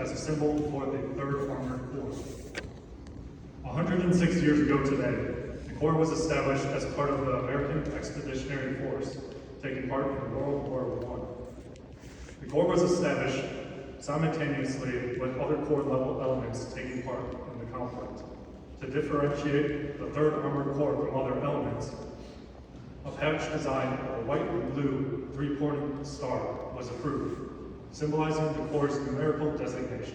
as a symbol for the 3rd Armored Corps. 106 years ago today, the Corps was established as part of the American Expeditionary Force, taking part in World War I. The Corps was established simultaneously with other Corps-level elements taking part in the conflict. To differentiate the 3rd Armored Corps from other elements, a patch design of a white and blue 3-pointed star was approved, symbolizing the Corps' numerical designation.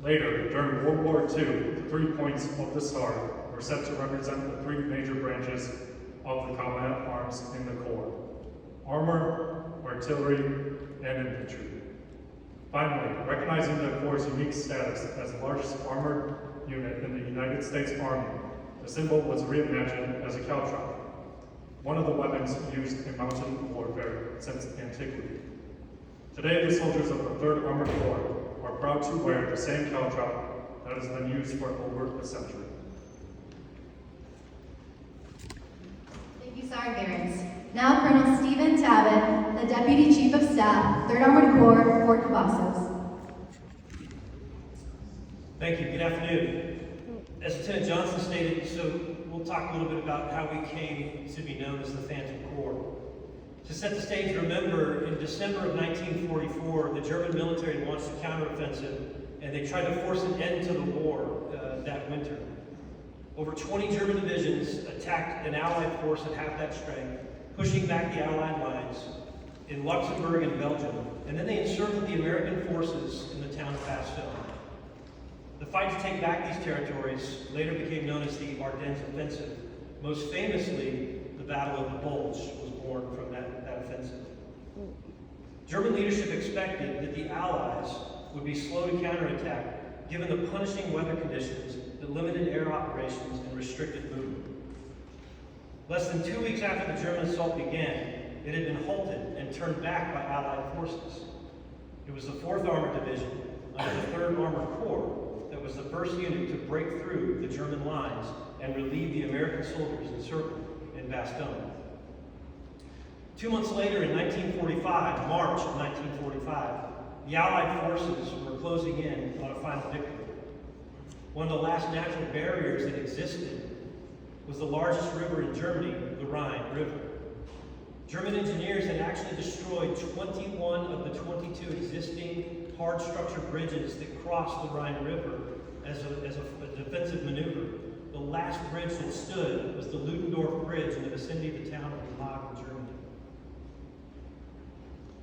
Later, during World War II, the 3 points of the star were set to represent the 3 major branches of the combat arms in the Corps: armor, artillery, and infantry. Finally, recognizing the Corps' unique status as the largest armored unit in the United States Army, the symbol was reimagined as a caltrop, one of the weapons used in mountain warfare since antiquity. Today, the soldiers of the 3rd Armored Corps are proud to wear the same caltrop that has been used for over a century. Thank you, Sergeant Garrett. Now, Colonel Stephen Tabbitt, the Deputy Chief of Staff, 3rd Armored Corps, Fort Cavazos. Thank you. Good afternoon. As Lieutenant Johnson stated, we'll talk a little bit about how we came to be known as the Phantom Corps. To set the stage, remember, in December of 1944, the German military launched a counteroffensive, and they tried to force an end to the war that winter. Over 20 German divisions attacked an Allied force at half that strength, pushing back the Allied lines in Luxembourg and Belgium, and then they encircled the American forces in the town of Bastogne. The fight to take back these territories later became known as the Ardennes Offensive. Most famously, the Battle of the Bulge was born from that offensive. German leadership expected that the Allies would be slow to counterattack given the punishing weather conditions that limited air operations and restricted movement. Less than 2 weeks after the German assault began, it had been halted and turned back by Allied forces. It was the 4th Armored Division under the 3rd Armored Corps that was the first unit to break through the German lines and relieve the American soldiers encircled in Bastogne. 2 months later, in March of 1945, the Allied forces were closing in on a final victory. One of the last natural barriers that existed was the largest river in Germany, the Rhine River. German engineers had actually destroyed 21 of the 22 existing hard structure bridges that crossed the Rhine River as a defensive maneuver. The last bridge that stood was the Ludendorff Bridge in the vicinity of the town of Le Hague in Germany.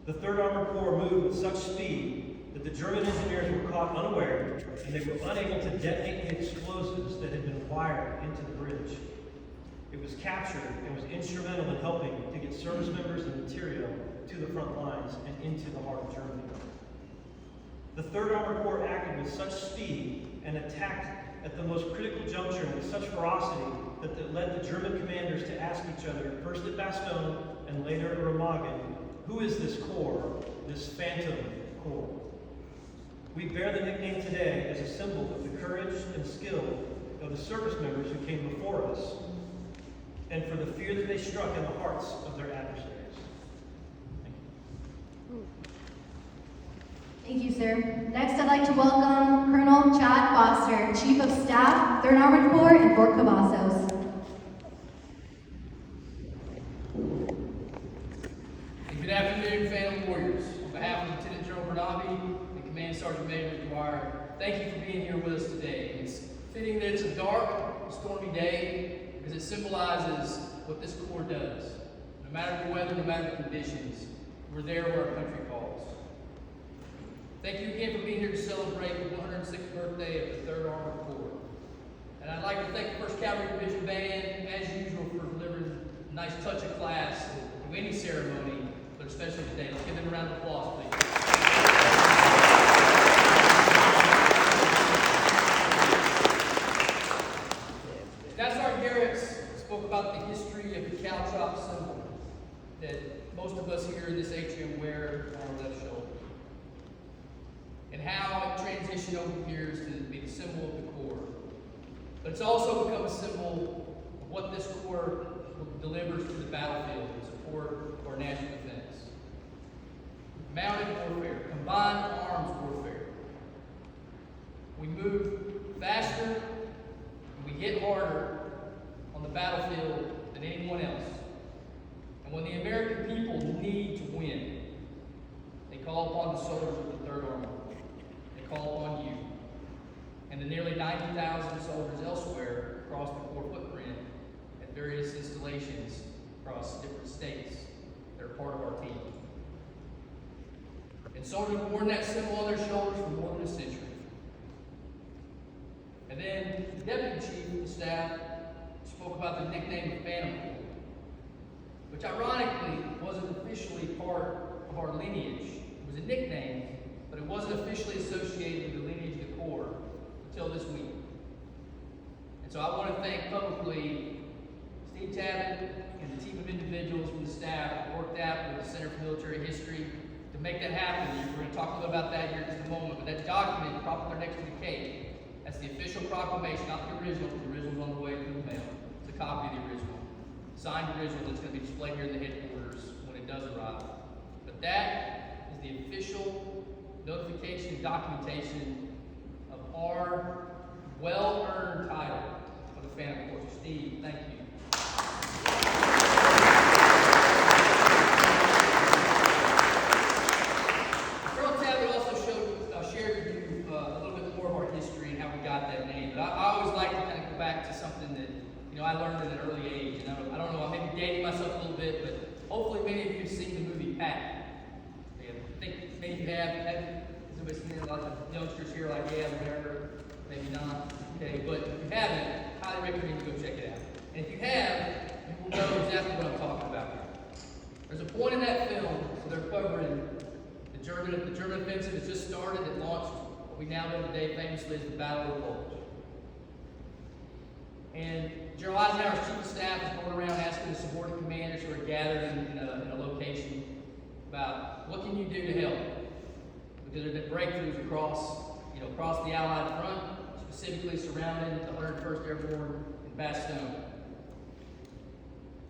The 3rd Armored Corps moved with such speed that the German engineers were caught unaware and they were unable to detonate the explosives that had been wired into the bridge. It was captured and was instrumental in helping to get service members and material to the front lines and into the heart of Germany. The 3rd Armored Corps acted with such speed and attacked at the most critical juncture and with such ferocity that it led the German commanders to ask each other, first at Bastogne and later at Remagen, who is this corps, this Phantom Corps? We bear the nickname today as a symbol of the courage and skill of the service members who came before us, and for the fear that they struck in the hearts of their adversaries. Thank you. Thank you, sir. Next, I'd like to welcome Colonel Chad Foster, Chief of Staff, 3rd Armored Corps in Fort Cavazos. Good afternoon, Phantom Warriors. On behalf of Lieutenant General Bernabe and Command Sergeant Major McGuire, thank you for being here with us today. It's fitting that it's a dark, stormy day because it symbolizes what this Corps does. No matter the weather, no matter the conditions, we're there where our country calls. Thank you again for being here to celebrate the 106th birthday of the 3rd Armored Corps. And I'd like to thank the 1st Cavalry Division Band, as usual, for delivering a nice touch of class to any ceremony, but especially today. Let's give them a round of applause, please. Now, Sergeant Garrett spoke about the history of the caltrop symbol that most of us here in this atrium wear on our left shoulder, and how it transitioned over the years to be the symbol of the Corps. But it's also become a symbol of what this Corps delivers to the battlefield in support of our national defense. Mounted warfare, combined arms warfare, We move faster and we hit harder on the battlefield than anyone else. And when the American people need to win, they call upon the soldiers of the Third Army. They call upon you. And the nearly 90,000 soldiers elsewhere across the Corps footprint at various installations across different states that are part of our team. And soldiers have worn that symbol on their shoulders for more than a century. And then the Deputy Chief of Staff spoke about the nickname of Phantom Corps, which ironically wasn't officially part of our lineage. It was a nickname, but it wasn't officially associated with the lineage of the Corps until this week. And so I want to thank publicly Steve Tabbitt and the team of individuals from the staff who worked out with the Center for Military History to make that happen. We're going to talk a little about that here in just a moment, but that document, probably next to the cake, that's the official proclamation, not the original, because the original's on the way through the mail. It's a copy of the original, signed original that's going to be displayed here in the headquarters when it does arrive. But that is the official notification and documentation of our well-earned title of the Phantom Corps. So Steve, thank you. Colonel Tabbitt also shared with you a little bit more of our history and how we got that name. But I always like to kind of go back to something that I learned at an early age. And I don't know, I may be dating myself a little bit, but hopefully many of you have seen the movie Patton. I think many of you have. Has anybody seen it? A lot of youngsters here like, yeah, whatever. Maybe not. Okay, but if you haven't, I highly recommend you go check it out. And if you have, you will know exactly what I'm talking about here. There's a point in that film where they're covering the German offensive has just started. It launched what we now know today famously as the Battle of the Bulge. And General Eisenhower's chief of staff is going around asking the subordinate commanders who are gathered in a location about what can you do to help? Because there have been breakthroughs across the Allied front, specifically surrounding the 101st Airborne in Bastogne.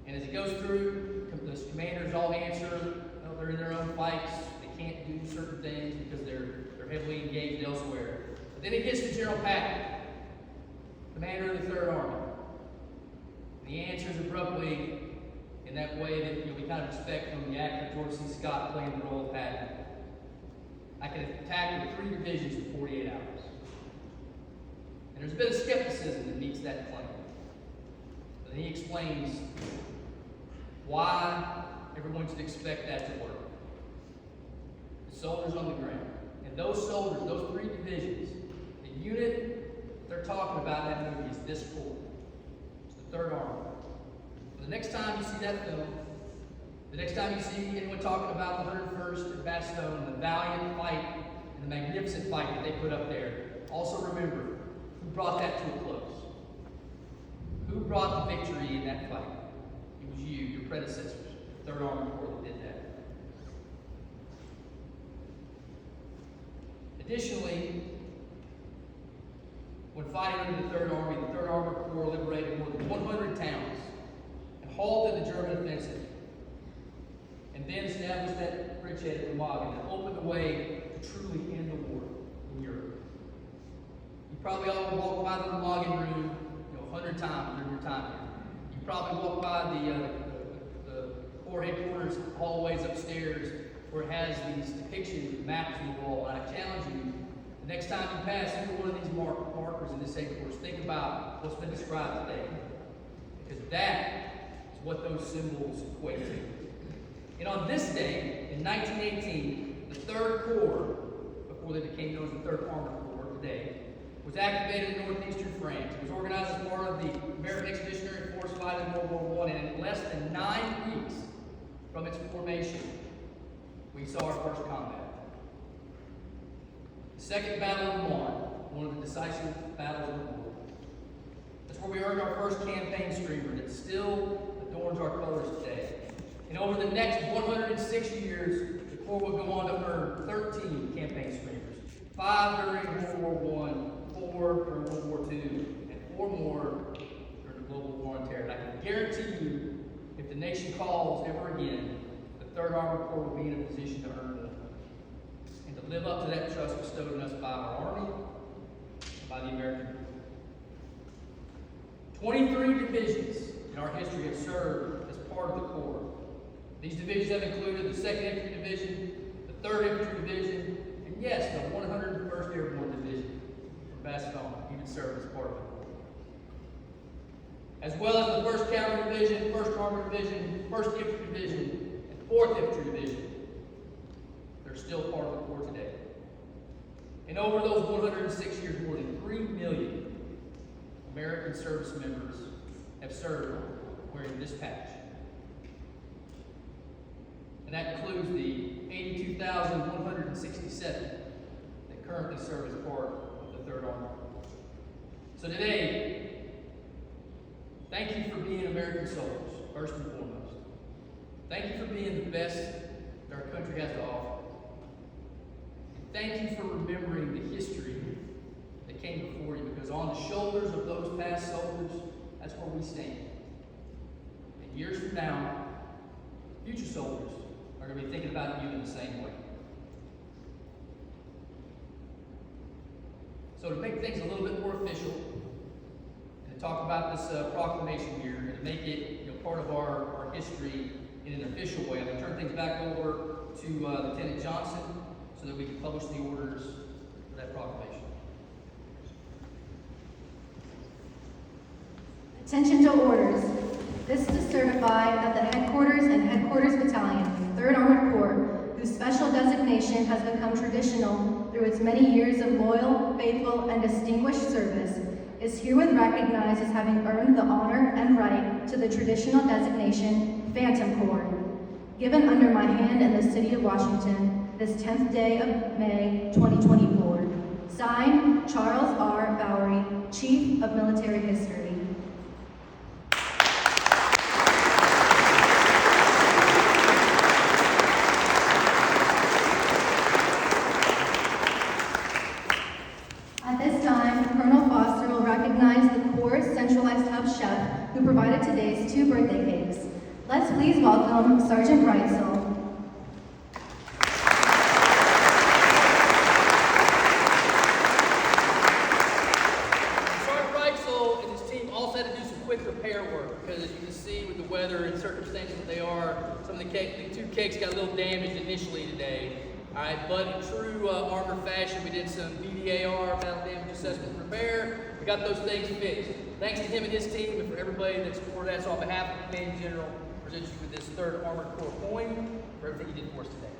And as it goes through, the commanders all answer, they're in their own fights, they can't do certain things because they're heavily engaged elsewhere. But then it gets to General Patton, commander of the Third Army. And he answers abruptly in that way that we kind of expect from the actor George C. Scott playing the role of Patton. I can attack with 3 divisions in 48 hours. And there's a bit of skepticism that meets that claim. But then he explains why everyone should expect that to work. The soldiers on the ground. And those soldiers, those 3 divisions, the unit they're talking about in that movie is this Corps. It's the Third Army. So the next time you see that film, the next time you see anyone talking about the 101st at Bastogne and the valiant fight and the magnificent fight that they put up there, also remember who brought that to a close. Who brought the victory in that fight? It was you, your predecessors, the Third Army Corps that did that. Additionally, when fighting under the Third Army Corps liberated more than 100 towns and halted the German offensive, and then established that bridgehead at Remagen that opened the way to truly end the war in Europe. You probably all walked by the Remagen room 100 times during your time here. You probably walked by the Corps headquarters hallways upstairs where it has these depictions of maps on the wall. And I challenge you, the next time you pass either one of these markers in this headquarters, think about what's been described today. Because that is what those symbols equate to. And on this day, in 1918, the 3rd Corps, before they became known as the 3rd Armored Corps today, was activated in northeastern France. It was organized as part of the American Expeditionary Force fighting in World War I, and in less than 9 weeks from its formation, we saw our first combat. The Second Battle of Le Mans, one of the decisive battles of the war. That's where we earned our first campaign streamer that still adorns our colors today. And over the next 106 years, the Corps would go on to earn 13 campaign streamers, 5 during World War I, 4 during World War II, and 4 more during the Global War on Terror. And I can guarantee you, if the nation calls ever again, the 3rd Armored Corps will be in a position to earn more. And to live up to that trust bestowed on us by our Army, divisions in our history have served as part of the Corps. These divisions have included the 2nd Infantry Division, the 3rd Infantry Division, and yes, the 101st Airborne Division from Bastogne even served as part of the Corps. As well as the 1st Cavalry Division, 1st Armored Division, 1st Infantry Division, and 4th Infantry Division. They're still part of the Corps today. And over those 106 years, more than 3 million American service members have served wearing this patch. And that includes the 82,167 that currently serve as part of the 3rd Army. So today, thank you for being American soldiers, first and foremost. Thank you for being the best that our country has to offer. And thank you for remembering the history that came before you, because on the shoulders of those past soldiers, that's where we stand. And years from now, future soldiers are going to be thinking about you in the same way. So to make things a little bit more official, and to talk about this proclamation here, and to make it part of our history in an official way, I'm going to turn things back over to Lieutenant Johnson so that we can publish the orders for that proclamation. Attention to orders. This is to certify that the Headquarters and Headquarters Battalion, 3rd Armored Corps, whose special designation has become traditional through its many years of loyal, faithful, and distinguished service, is herewith recognized as having earned the honor and right to the traditional designation Phantom Corps, given under my hand in the city of Washington this 10th day of May, 2024. Signed, Charles R. Bowery, Chief of Military History. At this time, Colonel Foster will recognize the Corps' centralized hub chef who provided today's 2 birthday cakes. Let's please welcome Sergeant Reitzel. Sergeant Reitzel and his team also had to do some quick repair work, because as you can see with the weather and circumstances that they are, some of the 2 cakes got a little damaged initially today. All right, but in true armor fashion, we did some BDAR, battle damage assessment and repair. We got those things fixed. Thanks to him and his team, and for everybody that supported us, on behalf of the Command General, I present you with this 3rd Armored Corps coin for everything you did for us today.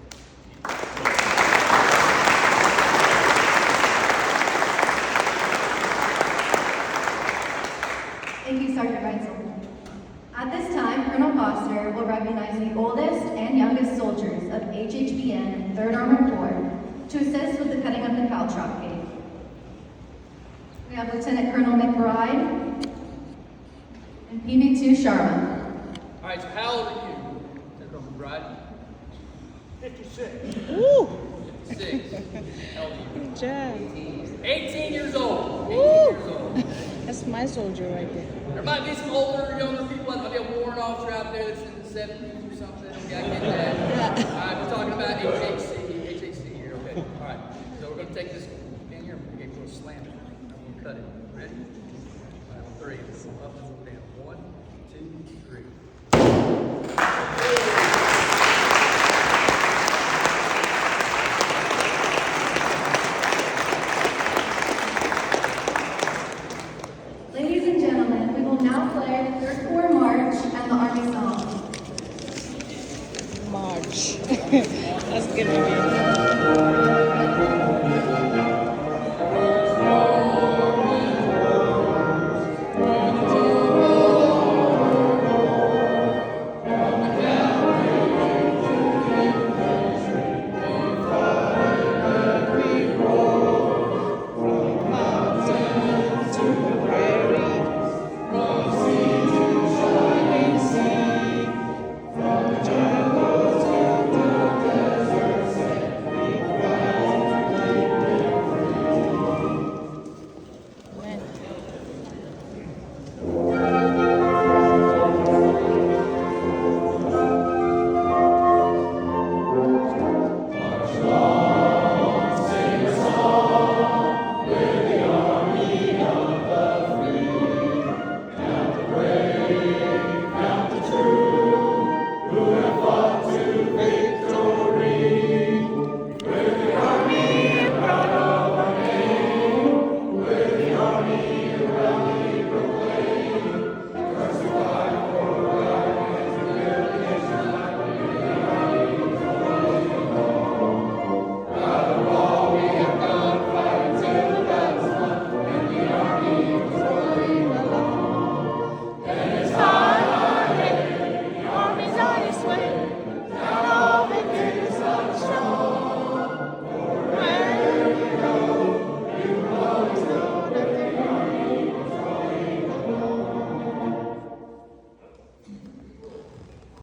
Thank you, Sergeant Reitzel. At this time, Colonel Foster will recognize the oldest and youngest soldiers of HHBN 3rd Armored Corps to assist with the cutting of the caltrop cake. We have Lieutenant Colonel McBride and PB2 Sharma. All right, so how old are you, Lieutenant Colonel McBride? 56. Woo! 56. How old are you? Good job. 18 years old. 18 Woo! years old. That's my soldier right there. There might be some older, younger people. There might be a warrant officer out there that's in the 70s or something. Okay, I get that. All right, we're talking about HHC here. Okay, all right. So we're going to take this in here and we're going to slam it. I'm going to cut it. Ready? All right, 3. Up and down. 1, 2, 3.